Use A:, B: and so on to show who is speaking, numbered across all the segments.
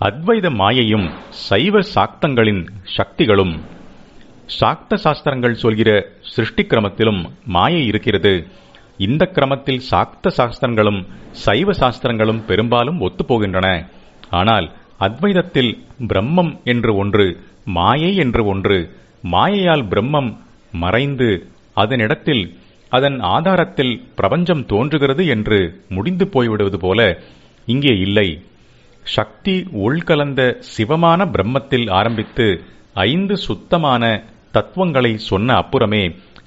A: அத்வைத மாயையும் சைவ சாக்தங்களின் சக்திகளும். சாக்த சாஸ்திரங்கள் சொல்கிற சிருஷ்டி கிரமத்திலும் மாயை இருக்கிறது. இந்த கிரமத்தில் சாக்த சாஸ்திரங்களும் சைவ சாஸ்திரங்களும் பெரும்பாலும் ஒத்துப்போகின்றன. ஆனால் அத்வைதத்தில் பிரம்மம் என்று ஒன்று, மாயை என்று ஒன்று, மாயையால் பிரம்மம் மறைந்து அதனிடத்தில் அதன் ஆதாரத்தில் பிரபஞ்சம் தோன்றுகிறது என்று முடிந்து போய்விடுவது போல இங்கே இல்லை. சக்தி உள்கலந்த சிவமான பிரம்மத்தில் ஆரம்பித்து 5 சுத்தமான தத்துவங்களை சொன்ன அப்புறமே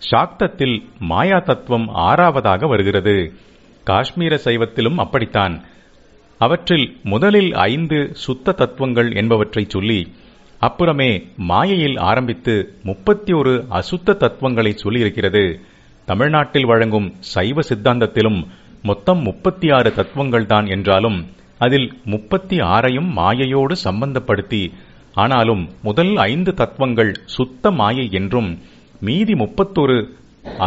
A: சாக்தத்தில் மாயா தத்துவம் 6வதாக வருகிறது. காஷ்மீர சைவத்திலும் அப்படித்தான். அவற்றில் முதலில் 5 சுத்த தத்துவங்கள் என்பவற்றை சொல்லி அப்புறமே மாயையில் ஆரம்பித்து 31 அசுத்த தத்துவங்களை சொல்லியிருக்கிறது. தமிழ்நாட்டில் வழங்கும் சைவ சித்தாந்தத்திலும் மொத்தம் 36 தத்துவங்கள் தான் என்றாலும் அதில் 36ஐயும் மாயையோடு சம்பந்தப்படுத்தி, ஆனாலும் முதல் 5 தத்துவங்கள் சுத்த மாயை என்றும் மீதி 31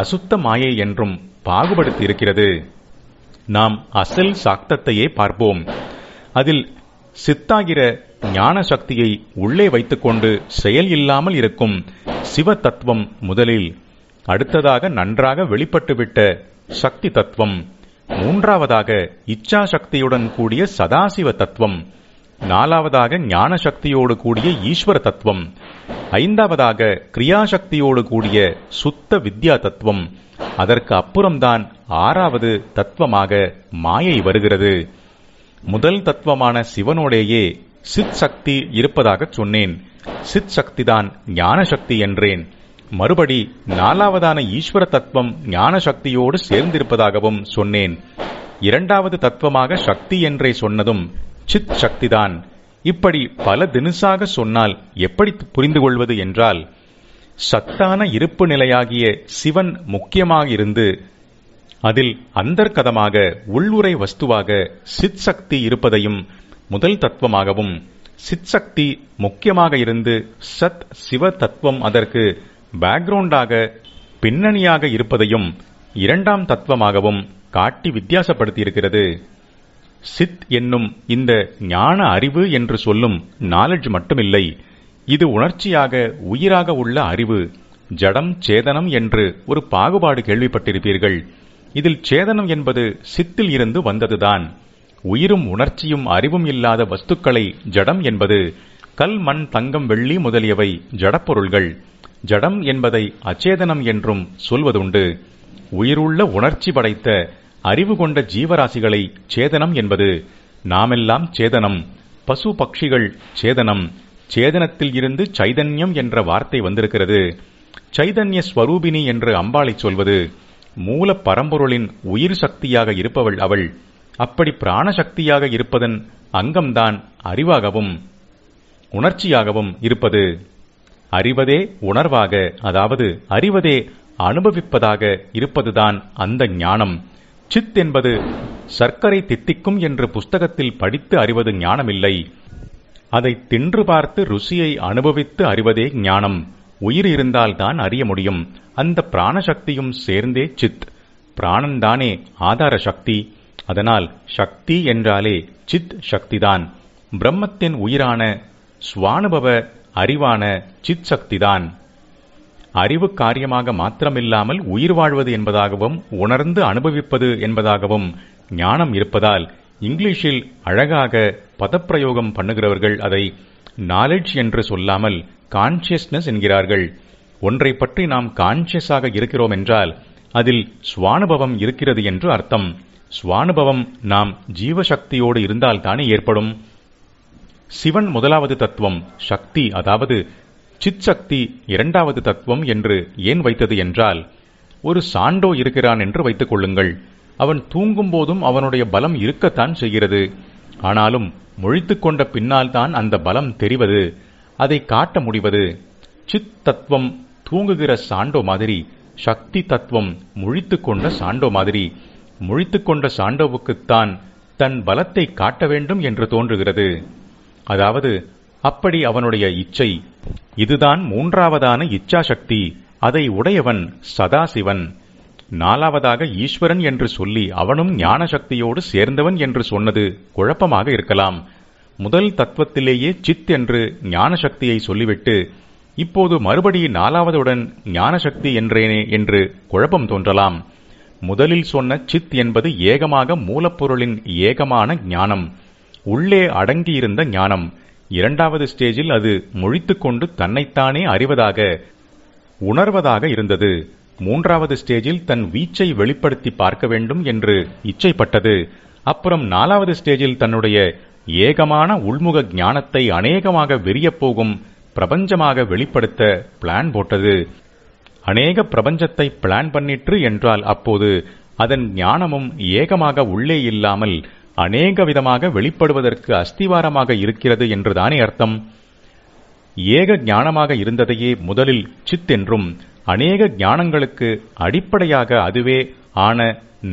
A: அசுத்த மாயை என்றும் பாகுபடுத்தி இருக்கிறது. நாம் அசல் சாக்தத்தையே பார்ப்போம். அதில் சித்தாகிற ஞான சக்தியை உள்ளே வைத்துக்கொண்டு செயல் இல்லாமல் இருக்கும் சிவ தத்துவம் முதலில், அடுத்ததாக நன்றாக வெளிப்பட்டுவிட்ட சக்தி தத்துவம், 3வதாக இச்சா சக்தியுடன் கூடிய சதாசிவ தத்துவம், 4வதாக ஞான சக்தியோடு கூடிய ஈஸ்வர தத்துவம், 5வதாக கிரியாசக்தியோடு கூடிய சுத்த வித்யா தத்துவம், அதற்கு அப்புறம்தான் 6வது தத்துவமாக மாயை வருகிறது. முதல் தத்துவமான சிவனோடேயே சித் சக்தி இருப்பதாக சொன்னேன். சித் சக்திதான் ஞான சக்தி என்றேன். மறுபடி 4வதான ஈஸ்வர தத்துவம் ஞான சக்தியோடு சேர்ந்திருப்பதாகவும் சொன்னேன். 2வது தத்துவமாக சக்தி என்றே சொன்னதும் சித் சக்திதான். இப்படி பல தினுசாக சொன்னால் எப்படி புரிந்து கொள்வது என்றால், சத்தான இருப்பு நிலையாகிய சிவன் முக்கியமாக இருந்து அதில் அந்தர்கதமாக உள்ளுரை வஸ்துவாக சித் சக்தி இருப்பதையும் முதல் தத்துவமாகவும், சித் சக்தி முக்கியமாக இருந்து சத் சிவ தத்துவம் அதற்கு பேக்ரவுண்டாக பின்னணியாக இருப்பதையும் 2ஆம் தத்துவமாகவும் காட்டி வித்தியாசப்படுத்தியிருக்கிறது. சித் என்னும் இந்த ஞான அறிவு என்று சொல்லும் நாலெட்ஜ் மட்டுமில்லை, இது உணர்ச்சியாக உயிராக உள்ள அறிவு. ஜடம் சேதனம் என்று ஒரு பாகுபாடு கேள்விப்பட்டிருப்பீர்கள். இதில் சேதனம் என்பது சித்தில் இருந்து வந்ததுதான். உயிரும் உணர்ச்சியும் அறிவும் இல்லாத வஸ்துக்களை ஜடம் என்பது. கல், மண், தங்கம், வெள்ளி முதலியவை ஜடப்பொருள்கள். ஜடம் என்பதை அச்சேதனம் என்றும் சொல்வதுண்டு. உயிருள்ள உணர்ச்சி படைத்த அறிவு கொண்ட ஜீவராசிகளை சேதனம் என்பது. நாமெல்லாம் சேதனம். பசு பட்சிகள் சேதனம். சேதனத்தில் இருந்து சைதன்யம் என்ற வார்த்தை வந்திருக்கிறது. சைதன்ய ஸ்வரூபிணி என்று அம்பாளை சொல்வது. மூல பரம்பொருளின் உயிர் சக்தியாக இருப்பவள் அவள். அப்படி பிராணசக்தியாக இருப்பதன் அங்கம்தான் அறிவாகவும் உணர்ச்சியாகவும் இருப்பது. அறிவதே உணர்வாக, அதாவது அறிவதே அனுபவிப்பதாக இருப்பதுதான் அந்த ஞானம். சித் என்பது சர்க்கரை தித்திக்கும் என்று புஸ்தகத்தில் படித்து அறிவது ஞானமில்லை. அதை தின்று பார்த்து ருசியை அனுபவித்து அறிவதே ஞானம். உயிர் இருந்தால்தான் அறிய முடியும். அந்த பிராணசக்தியும் சேர்ந்தே சித். பிராணன்தானே ஆதார சக்தி. அதனால் சக்தி என்றாலே சித் சக்திதான். பிரம்மத்தின் உயிரான ஸ்வானுபவ அறிவான சித் சக்திதான். அறிவு காரியமாக மாத்திரமில்லாமல் உயிர் வாழ்வது என்பதாகவும் உணர்ந்து அனுபவிப்பது என்பதாகவும் ஞானம் இருப்பதால் இங்கிலீஷில் அழகாக பதப்பிரயோகம் பண்ணுகிறவர்கள் அதை நாலெட்ஜ் என்று சொல்லாமல் கான்சியஸ்னஸ் என்கிறார்கள். ஒன்றை பற்றி நாம் கான்சியஸாக இருக்கிறோம் என்றால் அதில் ஸ்வானுபவம் இருக்கிறது என்று அர்த்தம். ஸ்வானுபவம் நாம் ஜீவசக்தியோடு இருந்தால்தானே ஏற்படும். சிவன் முதலாவது தத்துவம், சக்தி அதாவது சித் சக்தி 2வது தத்துவம் என்று ஏன் வைத்தது என்றால், ஒரு சாண்டோ இருக்கிறான் என்று வைத்துக் கொள்ளுங்கள். அவன் தூங்கும் போதும் அவனுடைய பலம் இருக்கத்தான் செய்கிறது. ஆனாலும் முழித்துக் கொண்ட பின்னால் தான் அந்த பலம் தெரிவது, அதை காட்ட முடிவது. சித் தத்துவம் தூங்குகிற சாண்டோ மாதிரி, சக்தி தத்துவம் முழித்துக் கொண்ட சாண்டோ மாதிரி. முழித்துக் கொண்ட சாண்டோவுக்குத்தான் தன் பலத்தை காட்ட வேண்டும் என்று தோன்றுகிறது. அதாவது அப்படி அவனுடைய இச்சை. இதுதான் 3வதான இச்சா சக்தி. அதை உடையவன் சதாசிவன். 4வதாக ஈஸ்வரன் என்று சொல்லி அவனும் ஞான சக்தியோடு சேர்ந்தவன் என்று சொன்னது குழப்பமாக இருக்கலாம். முதல் தத்துவத்திலேயே சித் என்று ஞான சக்தியை சொல்லிவிட்டு இப்போது மறுபடி நாலாவதுடன் ஞானசக்தி என்றேனே என்று குழப்பம் தோன்றலாம். முதலில் சொன்ன சித் என்பது ஏகமாக மூலப்பொருளின் ஏகமான ஞானம், உள்ளே அடங்கியிருந்த ஞானம். இரண்டாவது ஸ்டேஜில் அது முழித்துக்கொண்டு தன்னைத்தானே அறிவதாக, உணர்வதாக இருந்தது. மூன்றாவது ஸ்டேஜில் தன் வீச்சை வெளிப்படுத்தி பார்க்க வேண்டும் என்று இச்சைப்பட்டது. அப்புறம் நாலாவது ஸ்டேஜில் தன்னுடைய ஏகமான உள்முக ஞானத்தை அநேகமாக விரியப்போகும் பிரபஞ்சமாக வெளிப்படுத்த பிளான் போட்டது. அநேக பிரபஞ்சத்தை பிளான் பண்ணிற்று என்றால் அப்போது அதன் ஞானமும் ஏகமாக உள்ளே இல்லாமல் அநேக விதமாக வெளிப்படுவதற்கு அஸ்திவாரமாக இருக்கிறது என்றுதானே அர்த்தம். ஏக ஞானமாக இருந்ததையே முதலில் சித் என்றும் அநேக ஞானங்களுக்கு அடிப்படையாக அதுவே ஆன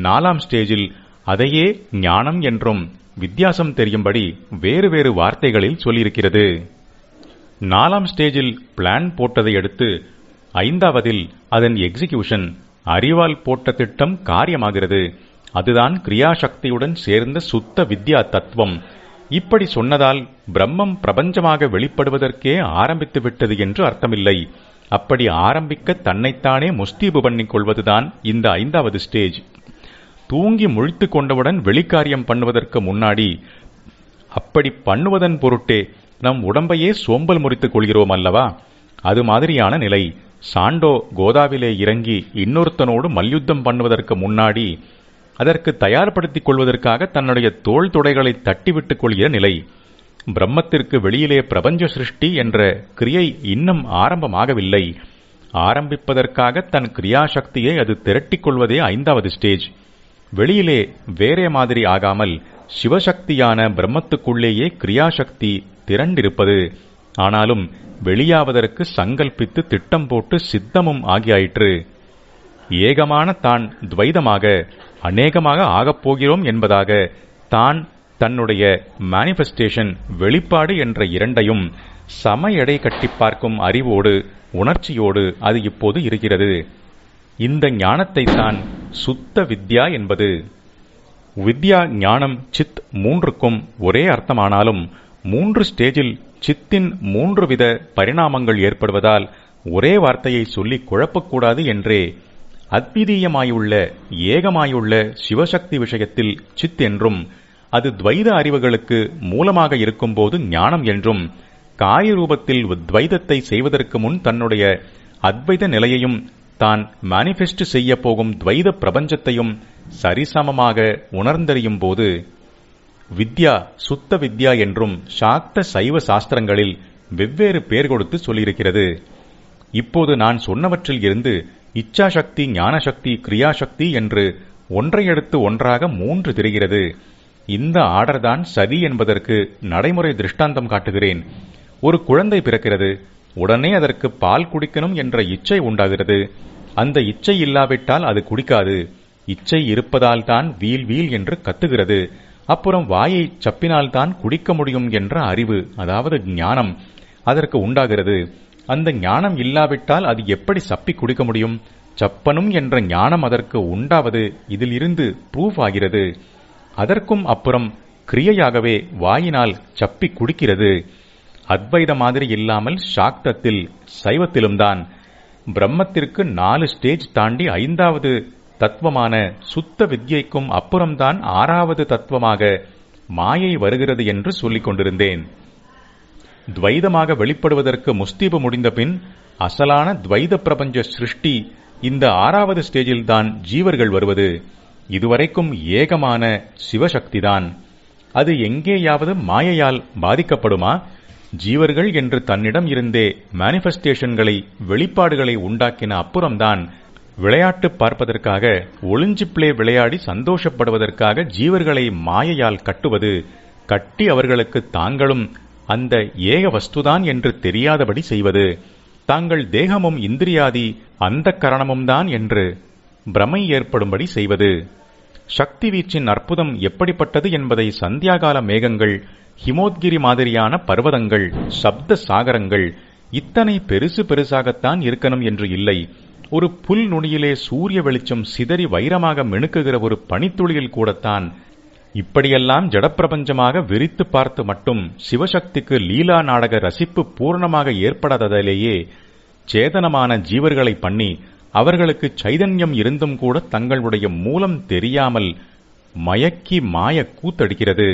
A: நாலாம் ஸ்டேஜில் அதையே ஞானம் என்றும் வித்தியாசம் தெரியும்படி வேறு வேறு வார்த்தைகளில் சொல்லியிருக்கிறது. நாலாம் ஸ்டேஜில் பிளான் போட்டதை அடுத்து ஐந்தாவதில் அதன் எக்ஸிகியூஷன், அறிவால் போட்ட திட்டம் காரியமாகிறது. அதுதான் கிரியாசக்தியுடன் சேர்ந்த சுத்த வித்யா தத்துவம். இப்படி சொன்னதால் பிரம்மம் பிரபஞ்சமாக வெளிப்படுவதற்கே ஆரம்பித்து விட்டது என்று அர்த்தமில்லை. அப்படி ஆரம்பிக்க தன்னைத்தானே முஸ்தீபு பண்ணிக் கொள்வதுதான் இந்த ஐந்தாவது ஸ்டேஜ். தூங்கி முழித்து கொண்டவுடன் வெளிக்காரியம் பண்ணுவதற்கு முன்னாடி அப்படி பண்ணுவதன் பொருட்டே நம் உடம்பையே சோம்பல் முறித்துக் கொள்கிறோம் அல்லவா? அது மாதிரியான நிலை. சாண்டோ கோதாவிலே இறங்கி இன்னொருத்தனோடு மல்யுத்தம் பண்ணுவதற்கு முன்னாடி அதற்கு தயார்படுத்திக் கொள்வதற்காக தன்னுடைய தோள் தொடைகளை தட்டிவிட்டுக் கொள்கிற நிலை. பிரம்மத்திற்கு வெளியிலே பிரபஞ்ச சிருஷ்டி என்ற கிரியை இன்னும் ஆரம்பமாகவில்லை. ஆரம்பிப்பதற்காக தன் கிரியாசக்தியை அது திரட்டிக் கொள்வதே ஐந்தாவது ஸ்டேஜ். வெளியிலே வேறே மாதிரி ஆகாமல் சிவசக்தியான பிரம்மத்துக்குள்ளேயே கிரியாசக்தி திரண்டிருப்பது. ஆனாலும் வெளியாவதற்கு சங்கல்பித்து திட்டம் போட்டு சித்தமும் ஆகியாயிற்று. ஏகமான தான் துவைதமாக அநேகமாக ஆகப்போகிறோம் என்பதாக தான் தன்னுடைய மேனிஃபெஸ்டேஷன் வெளிப்பாடு என்ற இரண்டையும் சம எடை கட்டி பார்க்கும் அறிவோடு உணர்ச்சியோடு அது இப்போது இருக்கிறது. இந்த ஞானத்தை தான் சுத்த வித்யா என்பது. வித்யா, ஞானம், சித் மூன்றுக்கும் ஒரே அர்த்தமானாலும் 3 ஸ்டேஜில் சித்தின் 3 வித பரிணாமங்கள் ஏற்படுவதால் ஒரே வார்த்தையை சொல்லி குழப்பக்கூடாது என்றே அத்விதீயமாயுள்ள ஏகமாயுள்ள சிவசக்தி விஷயத்தில் சித் என்றும், அது துவைத அறிவுகளுக்கு மூலமாக இருக்கும்போது ஞானம் என்றும், காய ரூபத்தில் துவைதத்தை செய்வதற்கு முன் தன்னுடைய அத்வைத நிலையையும் தான் மேனிஃபெஸ்ட் செய்ய போகும் துவைத பிரபஞ்சத்தையும் சரிசமமாக உணர்ந்தறியும் போது வித்யா, சுத்த வித்யா என்றும் சாக்த சைவ சாஸ்திரங்களில் வெவ்வேறு பேர் கொடுத்து சொல்லியிருக்கிறது. இப்போது நான் சொன்னவற்றில் இருந்து இச்சாசக்தி, ஞானசக்தி, கிரியாசக்தி என்று ஒன்றையடுத்து ஒன்றாக 3 தெரிகிறது. இந்த ஆர்டர்தான் சரி என்பதற்கு நடைமுறை திருஷ்டாந்தம் காட்டுகிறேன். ஒரு குழந்தை பிறக்கிறது. உடனே அதற்கு பால் குடிக்கணும் என்ற இச்சை உண்டாகிறது. அந்த இச்சை இல்லாவிட்டால் அது குடிக்காது. இச்சை இருப்பதால் தான் வீல் வீல் என்று கத்துகிறது. அப்புறம் வாயை சப்பினால்தான் குடிக்க முடியும் என்ற அறிவு, அதாவது ஞானம் அதற்கு உண்டாகிறது. அந்த ஞானம் இல்லாவிட்டால் அது எப்படி சப்பி குடிக்க முடியும்? சப்பனும் என்ற ஞானம் அதற்கு உண்டாவது இதில் இருந்து ப்ரூஃப் ஆகிறது. அதற்கும் அப்புறம் கிரியையாகவே வாயினால் சப்பி குடிக்கிறது. அத்வைத மாதிரி இல்லாமல் சாக்தத்தில் சைவத்திலும்தான். பிரம்மத்திற்கு 4 ஸ்டேஜ் தாண்டி 5வது தத்துவமான சுத்த வித்யைக்கும் அப்புறம்தான் 6வது தத்துவமாக மாயை வருகிறது என்று சொல்லிக் கொண்டிருந்தேன். துவைதமாக வெளிப்படுவதற்கு முஸ்தீபு முடிந்த பின் அசலான துவைத பிரபஞ்ச சிருஷ்டி இந்த 6வது ஸ்டேஜில்தான் ஜீவர்கள் வருவது. இதுவரைக்கும் ஏகமான சிவசக்திதான். அது எங்கேயாவது மாயையால் பாதிக்கப்படுமா? ஜீவர்கள் என்று தன்னிடம் இருந்தே மேனிஃபெஸ்டேஷன்களை, வெளிப்பாடுகளை உண்டாக்கின அப்புறம்தான் விளையாட்டு பார்ப்பதற்காக, ஒளிஞ்சு பிளே விளையாடி சந்தோஷப்படுவதற்காக ஜீவர்களை மாயையால் கட்டுவது, கட்டி அவர்களுக்கு தாங்களும் அந்த ஏக வஸ்துதான் என்று தெரியாதபடி செய்வது, தாங்கள் தேகமும் இந்திரியாதி அந்த கரணமும் தான் என்று பிரமை ஏற்படும்படி செய்வது. சக்தி வீச்சின் அற்புதம் எப்படிப்பட்டது என்பதை சந்தியாகால மேகங்கள், ஹிமோத்கிரி மாதிரியான பர்வதங்கள், சப்த சாகரங்கள் இத்தனை பெருசு பெருசாகத்தான் இருக்கணும் என்று இல்லை. ஒரு புல் நுனியிலே சூரிய வெளிச்சம் சிதறி வைரமாக மினுக்குகிற ஒரு பனித்துளியில் கூடத்தான் இப்படியெல்லாம் ஜடப்பிரபஞ்சமாக விரித்து பார்த்து மட்டும் சிவசக்திக்கு லீலா நாடக ரசிப்பு பூர்ணமாக ஏற்படாததிலேயே சேதனமான ஜீவர்களை பண்ணி அவர்களுக்கு சைதன்யம் இருந்தும் கூட தங்களுடைய மூலம் தெரியாமல் மயக்கி மாய கூத்தடிக்கிறது.